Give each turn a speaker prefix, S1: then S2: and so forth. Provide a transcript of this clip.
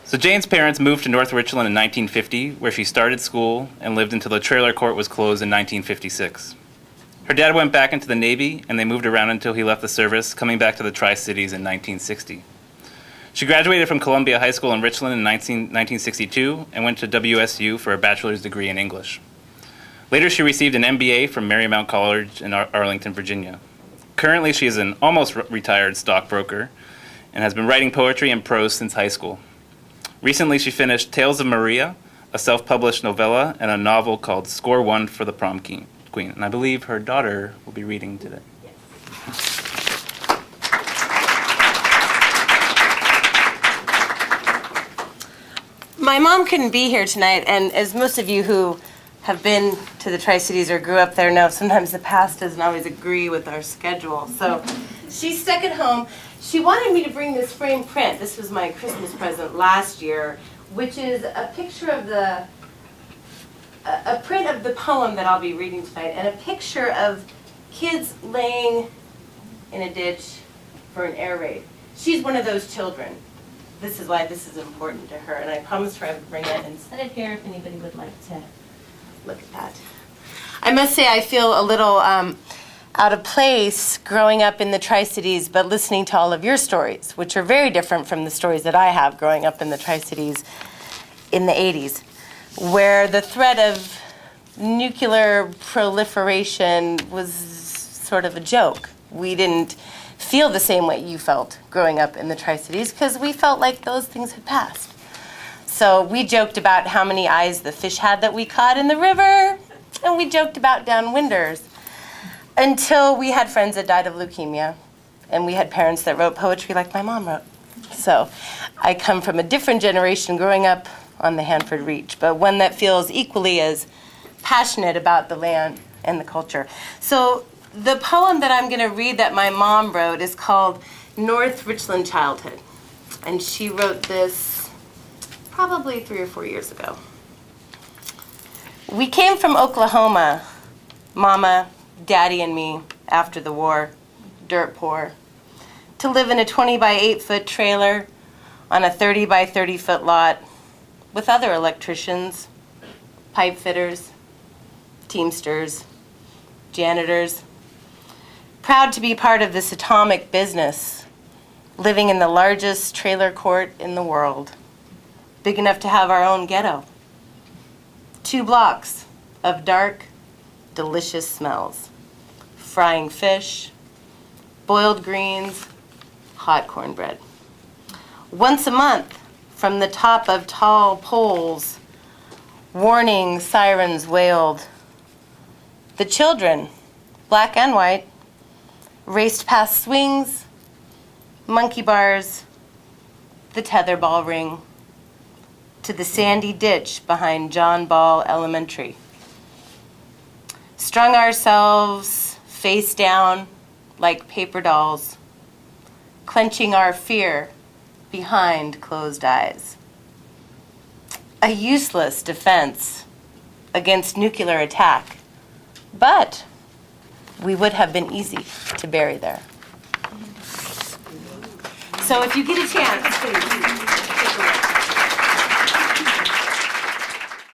S1: So Jane's parents moved to North Richland in 1950, where she started school and lived until the trailer court was closed in 1956. Her dad went back into the Navy, and they moved around until he left the service, coming back to the Tri-Cities in 1960. She graduated from Columbia High School in Richland in 1962 and went to WSU for a bachelor's degree in English. Later, she received an MBA from Marymount College in Arlington, Virginia. Currently, she is an almost retired stockbroker and has been writing poetry and prose since high school. Recently, she finished Tales of Maria, a self-published novella, and a novel called Score One for the Prom Queen. And I believe her daughter will be reading today.
S2: My mom couldn't be here tonight, and as most of you who have been to the Tri-Cities or grew up there know, sometimes the past doesn't always agree with our schedule. So she's stuck at home. She wanted me to bring this framed print. This was my Christmas present last year, which is a picture of a print of the poem that I'll be reading tonight, and a picture of kids laying in a ditch for an air raid. She's one of those children. This is why this is important to her, and I promised her I would bring it and set it here if anybody would like to look at that. I must say I feel a little out of place growing up in the Tri-Cities, but listening to all of your stories, which are very different from the stories that I have growing up in the Tri-Cities in the 80s, where the threat of nuclear proliferation was sort of a joke. We didn't feel the same way you felt growing up in the Tri-Cities because we felt like those things had passed. So we joked about how many eyes the fish had that we caught in the river, and we joked about downwinders until we had friends that died of leukemia, and we had parents that wrote poetry like my mom wrote. So I come from a different generation growing up on the Hanford Reach, but one that feels equally as passionate about the land and the culture. So the poem that I'm going to read that my mom wrote is called North Richland Childhood, and she wrote this probably 3 or 4 years ago. We came from Oklahoma, Mama, Daddy, and me, after the war, dirt poor, to live in a 20 by 8 foot trailer on a 30 by 30 foot lot with other electricians, pipe fitters, teamsters, janitors. Proud to be part of this atomic business, living in the largest trailer court in the world, big enough to have our own ghetto. 2 blocks of dark, delicious smells. Frying fish, boiled greens, hot cornbread. Once a month, from the top of tall poles, warning sirens wailed. The children, black and white, raced past swings, monkey bars, the tetherball ring, to the sandy ditch behind John Ball Elementary. Strung ourselves face down like paper dolls, clenching our fear behind closed eyes. A useless defense against nuclear attack, but we would have been easy to bury there. So if you get a chance, please take a look.